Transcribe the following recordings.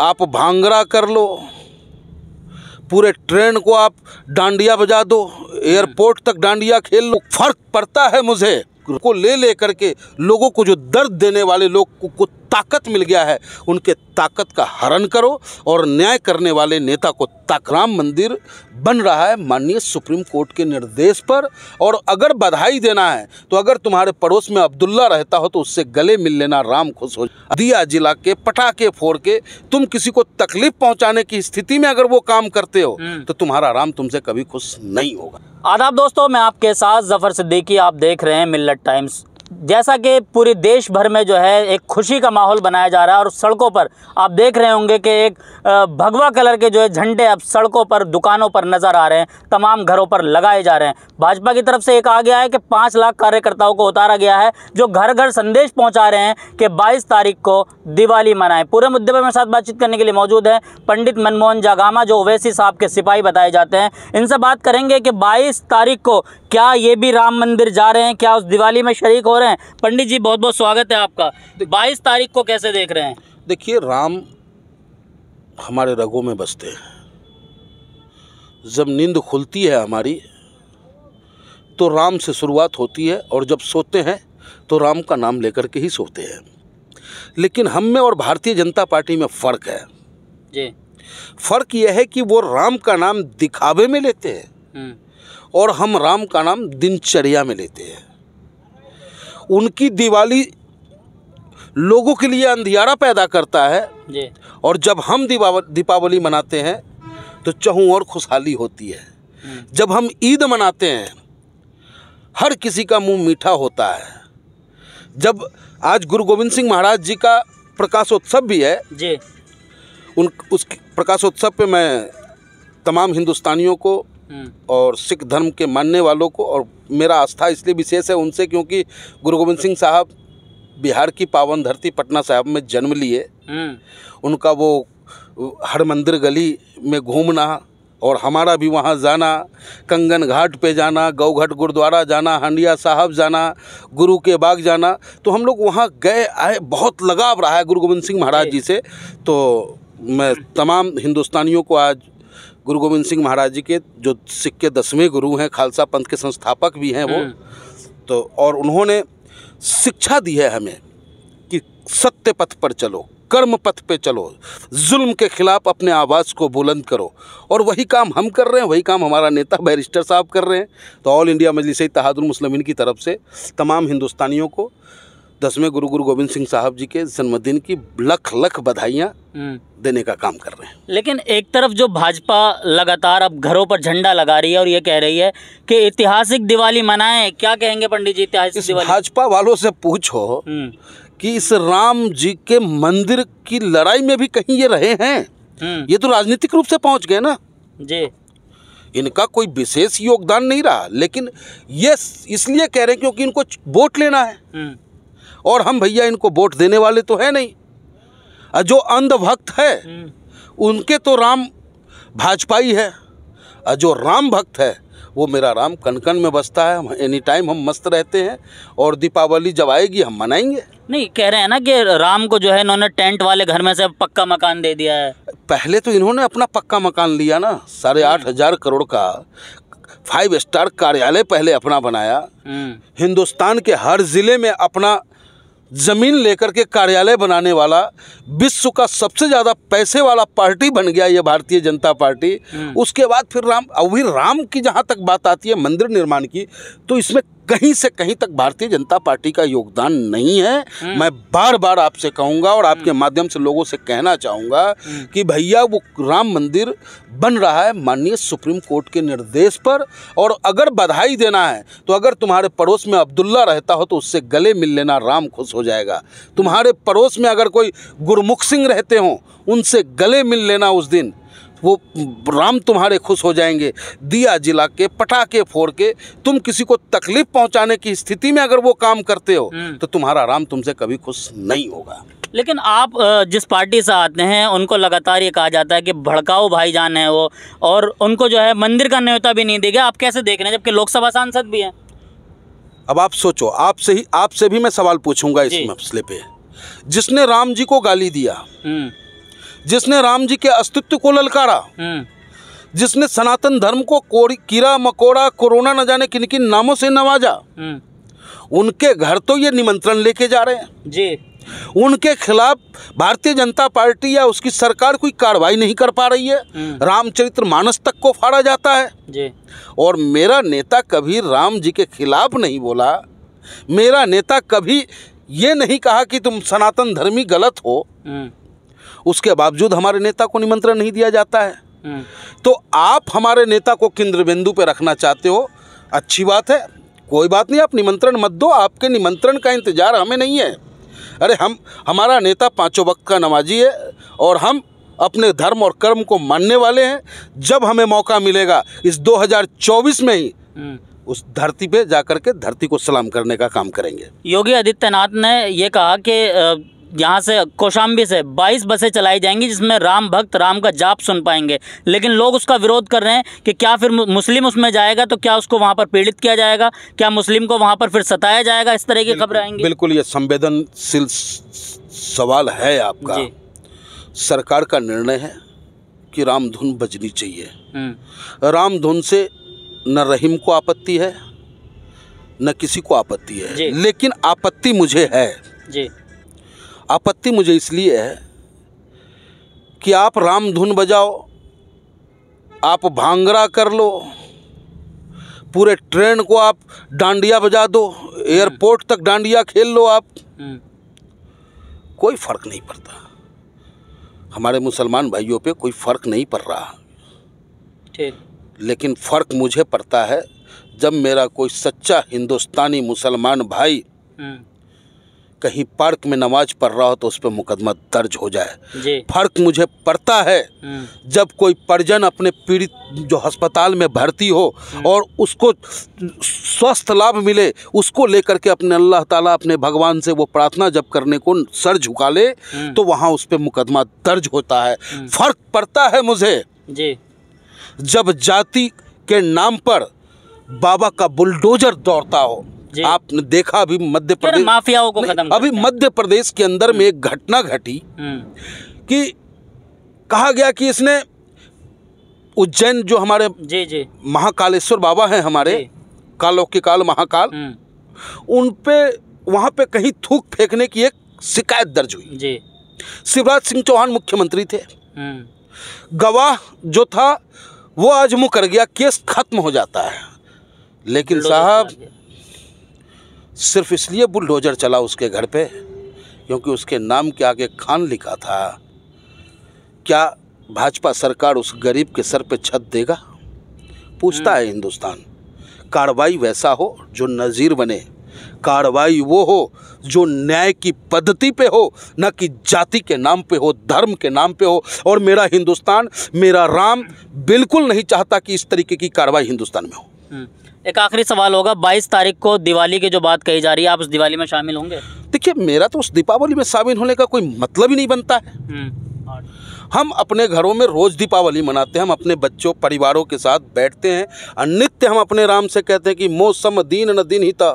आप भांगड़ा कर लो, पूरे ट्रेन को आप डांडिया बजा दो, एयरपोर्ट तक डांडिया खेल लो, फर्क पड़ता है मुझे को ले करके लोगों को जो दर्द देने वाले लोग को ताकत मिल गया है, उनके ताकत का हरण करो और न्याय करने वाले नेता को राम मंदिर बन रहा है माननीय सुप्रीम कोर्ट के निर्देश पर। और अगर बधाई देना है तो अगर तुम्हारे पड़ोस में अब्दुल्ला रहता हो तो उससे गले मिल लेना, राम खुश हो। दिया जिला के पटाखे फोड़ के तुम किसी को तकलीफ पहुंचाने की स्थिति में अगर वो काम करते हो तो तुम्हारा राम तुमसे कभी खुश नहीं होगा। आदाब दोस्तों, मैं आपके साथ जफर सिद्दीकी, आप देख रहे हैं मिल्लत टाइम्स। जैसा कि पूरे देश भर में जो है एक खुशी का माहौल बनाया जा रहा है और सड़कों पर आप देख रहे होंगे कि एक भगवा कलर के जो है झंडे अब सड़कों पर, दुकानों पर नज़र आ रहे हैं, तमाम घरों पर लगाए जा रहे हैं। भाजपा की तरफ से एक आ गया है कि 5 लाख कार्यकर्ताओं को उतारा गया है जो घर घर संदेश पहुंचा रहे हैं कि 22 तारीख को दिवाली मनाएं। पूरे मुद्दे पर मेरे साथ बातचीत करने के लिए मौजूद हैं पंडित मनमोहन जागामा, जो ओवैसी साहब के सिपाही बताए जाते हैं। इनसे बात करेंगे कि 22 तारीख को क्या ये भी राम मंदिर जा रहे हैं, क्या उस दिवाली में शरीक हो रहे हैं। पंडित जी, बहुत बहुत स्वागत है आपका। 22 तारीख को कैसे देख रहे हैं? देखिए, राम हमारे रगों में बसते हैं। जब नींद खुलती है हमारी तो राम से शुरुआत होती है और जब सोते हैं तो राम का नाम लेकर के ही सोते हैं। लेकिन हम में और भारतीय जनता पार्टी में फ़र्क है जी। फ़र्क यह है कि वो राम का नाम दिखावे में लेते हैं और हम राम का नाम दिनचर्या में लेते हैं। उनकी दिवाली लोगों के लिए अंधियारा पैदा करता है जी। और जब हम दीपावली मनाते हैं तो चहुं और खुशहाली होती है। जब हम ईद मनाते हैं हर किसी का मुंह मीठा होता है। जब आज गुरु गोविंद सिंह महाराज जी का प्रकाशोत्सव भी है जी, उस प्रकाशोत्सव पे मैं तमाम हिंदुस्तानियों को और सिख धर्म के मानने वालों को, और मेरा आस्था इसलिए विशेष है उनसे क्योंकि गुरु गोविंद सिंह साहब बिहार की पावन धरती पटना साहब में जन्म लिए। उनका वो हर मंदिर गली में घूमना और हमारा भी वहाँ जाना, कंगन घाट पे जाना, गौघट गुरुद्वारा जाना, हंडिया साहब जाना, गुरु के बाग जाना, तो हम लोग वहाँ गए आए, बहुत लगाव रहा है गुरु गोविंद सिंह महाराज जी से। तो मैं तमाम हिंदुस्तानियों को आज गुरु गोविंद सिंह महाराज जी के जो सिख के 10वें गुरु हैं, खालसा पंथ के संस्थापक भी हैं वो, तो और उन्होंने शिक्षा दी है हमें कि सत्य पथ पर चलो, कर्म पथ पे चलो, जुल्म के खिलाफ अपने आवाज़ को बुलंद करो। और वही काम हम कर रहे हैं, वही काम हमारा नेता बैरिस्टर साहब कर रहे हैं। तो ऑल इंडिया मजलिस इत्तेहादुल मुस्लिमीन की तरफ से तमाम हिंदुस्तानियों को 10वें गुरु गोविंद सिंह साहब जी के जन्मदिन की लख लख बधाइयाँ देने का काम कर रहे हैं। लेकिन एक तरफ जो भाजपा लगातार अब घरों पर झंडा लगा रही है और ये कह रही है कि ऐतिहासिक दिवाली मनाएं, क्या कहेंगे पंडित जी ऐतिहासिक दिवाली? भाजपा वालों से पूछो कि इस राम जी के मंदिर की लड़ाई में भी कहीं ये रहे हैं? ये तो राजनीतिक रूप से पहुंच गए ना जी। इनका कोई विशेष योगदान नहीं रहा, लेकिन ये इसलिए कह रहे हैं क्योंकि इनको वोट लेना है और हम भैया इनको वोट देने वाले तो है नहीं। जो अंधभक्त है उनके तो राम भाजपाई है, और जो राम भक्त है वो मेरा राम कन कन में बसता है। एनी टाइम हम मस्त रहते हैं और दीपावली जब आएगी हम मनाएंगे। नहीं, कह रहे हैं ना कि राम को जो है इन्होंने टेंट वाले घर में से पक्का मकान दे दिया है। पहले तो इन्होंने अपना पक्का मकान लिया ना, 8,500 करोड़ का 5 स्टार कार्यालय पहले अपना बनाया। हिंदुस्तान के हर जिले में अपना ज़मीन लेकर के कार्यालय बनाने वाला विश्व का सबसे ज़्यादा पैसे वाला पार्टी बन गया ये भारतीय जनता पार्टी। उसके बाद फिर राम की जहाँ तक बात आती है मंदिर निर्माण की, तो इसमें कहीं से कहीं तक भारतीय जनता पार्टी का योगदान नहीं है। मैं बार बार आपसे कहूँगा और आपके माध्यम से लोगों से कहना चाहूँगा कि भैया वो राम मंदिर बन रहा है माननीय सुप्रीम कोर्ट के निर्देश पर। और अगर बधाई देना है तो अगर तुम्हारे पड़ोस में अब्दुल्ला रहता हो तो उससे गले मिल लेना, राम खुश हो जाएगा। तुम्हारे पड़ोस में अगर कोई गुरमुख सिंह रहते हों उनसे गले मिल लेना, उस दिन वो राम तुम्हारे खुश हो जाएंगे। दिया जिला के पटाखे फोड़ के तुम किसी को तकलीफ पहुंचाने की स्थिति में अगर वो काम करते हो तो तुम्हारा राम तुमसे कभी खुश नहीं होगा। लेकिन आप जिस पार्टी से आते हैं उनको लगातार ये कहा जाता है कि भड़काऊ भाईजान है वो, और उनको जो है मंदिर का न्योता भी नहीं देगा। आप कैसे देख रहे हैं जबकि लोकसभा सांसद भी हैं? अब आप सोचो, आपसे भी मैं सवाल पूछूंगा इस मसले पे। जिसने राम जी को गाली दिया, जिसने राम जी के अस्तित्व को ललकारा, जिसने सनातन धर्म को कीड़ा मकोड़ा कोरोना न जाने किन किन नामों से नवाजा, उनके घर तो ये निमंत्रण लेके जा रहे हैं जी। उनके खिलाफ भारतीय जनता पार्टी या उसकी सरकार कोई कार्रवाई नहीं कर पा रही है। रामचरितमानस तक को फाड़ा जाता है जी। और मेरा नेता कभी राम जी के खिलाफ नहीं बोला। मेरा नेता कभी ये नहीं कहा कि तुम सनातन धर्मी गलत हो। उसके बावजूद हमारे नेता को निमंत्रण नहीं दिया जाता है। तो आप हमारे नेता को केंद्र बिंदु पे रखना चाहते हो, अच्छी बात है, कोई बात नहीं, आप निमंत्रण मत दो। आपके निमंत्रण का इंतजार हमें नहीं है। अरे हमारा नेता पांचों वक्त का नमाजी है और हम अपने धर्म और कर्म को मानने वाले हैं। जब हमें मौका मिलेगा इस 2024 में ही उस धरती पे जाकर के धरती को सलाम करने का काम करेंगे। योगी आदित्यनाथ ने ये कहा कि यहाँ से कौशाम्बी से 22 बसें चलाई जाएंगी जिसमें राम भक्त राम का जाप सुन पाएंगे, लेकिन लोग उसका विरोध कर रहे हैं कि क्या फिर मुस्लिम उसमें जाएगा तो क्या उसको वहाँ पर पीड़ित किया जाएगा, क्या मुस्लिम को वहाँ पर फिर सताया जाएगा, इस तरह की खबरें आएंगी। बिल्कुल ये संवेदनशील सवाल है आपका। सरकार का निर्णय है कि राम धुन बजनी चाहिए। राम धुन से न रहीम को आपत्ति है न किसी को आपत्ति है, लेकिन आपत्ति मुझे है जी। आपत्ति मुझे इसलिए है कि आप राम धुन बजाओ, आप भांगड़ा कर लो, पूरे ट्रेन को आप डांडिया बजा दो, एयरपोर्ट तक डांडिया खेल लो आप, कोई फर्क नहीं पड़ता। हमारे मुसलमान भाइयों पे कोई फर्क नहीं पड़ रहा, ठीक। लेकिन फर्क मुझे पड़ता है जब मेरा कोई सच्चा हिंदुस्तानी मुसलमान भाई कहीं पार्क में नमाज पढ़ रहा हो तो उस पर मुकदमा दर्ज हो जाए। फर्क मुझे पड़ता है जब कोई परिजन अपने पीड़ित जो अस्पताल में भर्ती हो और उसको स्वस्थ लाभ मिले, उसको लेकर के अपने अल्लाह ताला अपने भगवान से वो प्रार्थना जब करने को सर झुका ले तो वहाँ उस पर मुकदमा दर्ज होता है। फर्क पड़ता है मुझे जी। जब जाति के नाम पर बाबा का बुलडोजर दौड़ता हो। आपने देखा अभी मध्य प्रदेश माफियाओं को खत्म अभी मध्य प्रदेश के अंदर में एक घटना घटी कि कहा गया कि इसने उज्जैन जो हमारे जी महाकालेश्वर बाबा हैं हमारे कालों के काल महाकाल, उन पे वहाँ पे कहीं थूक फेंकने की एक शिकायत दर्ज हुई जी। शिवराज सिंह चौहान मुख्यमंत्री थे, गवाह जो था वो आज मुकर गया, केस खत्म हो जाता है। लेकिन साहब सिर्फ इसलिए बुलडोजर चला उसके घर पे क्योंकि उसके नाम के आगे खान लिखा था। क्या भाजपा सरकार उस गरीब के सर पे छत देगा? पूछता है हिंदुस्तान। कार्रवाई वैसा हो जो नज़ीर बने, कार्रवाई वो हो जो न्याय की पद्धति पे हो, न कि जाति के नाम पे हो, धर्म के नाम पे हो। और मेरा हिंदुस्तान, मेरा राम बिल्कुल नहीं चाहता कि इस तरीके की कार्रवाई हिंदुस्तान में हो। एक आखिरी सवाल होगा, 22 तारीख को दिवाली की जो बात कही जा रही है, आप उस दिवाली में शामिल होंगे? देखिए, मेरा तो उस दीपावली में शामिल होने का कोई मतलब ही नहीं बनता है। हम अपने घरों में रोज़ दीपावली मनाते हैं, हम अपने बच्चों परिवारों के साथ बैठते हैं और नित्य हम अपने राम से कहते हैं कि मौसम दीन न दिन हिता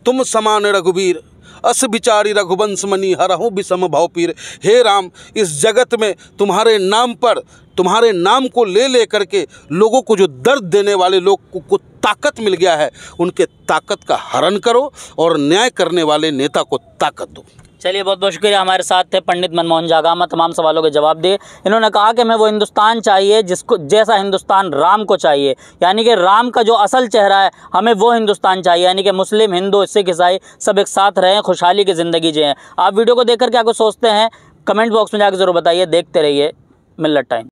तुम समान रघुबीर अस बिचारी रघुवंश मनी हरहु विषम भव पीर। हे राम, इस जगत में तुम्हारे नाम पर, तुम्हारे नाम को ले करके लोगों को जो दर्द देने वाले लोग को ताकत मिल गया है, उनके ताकत का हरण करो और न्याय करने वाले नेता को ताकत दो। चलिए, बहुत बहुत शुक्रिया। हमारे साथ थे पंडित मनमोहन जागामा, तमाम सवालों के जवाब दिए। इन्होंने कहा कि हमें वो हिंदुस्तान चाहिए जिसको जैसा हिंदुस्तान राम को चाहिए, यानी कि राम का जो असल चेहरा है, हमें वो हिंदुस्तान चाहिए, यानी कि मुस्लिम हिंदू सिख ईसाई सब एक साथ रहें, खुशहाली की ज़िंदगी जिएं। आप वीडियो को देखकर क्या कुछ सोचते हैं कमेंट बॉक्स में जाकर ज़रूर बताइए। देखते रहिए मिल्लत टाइम।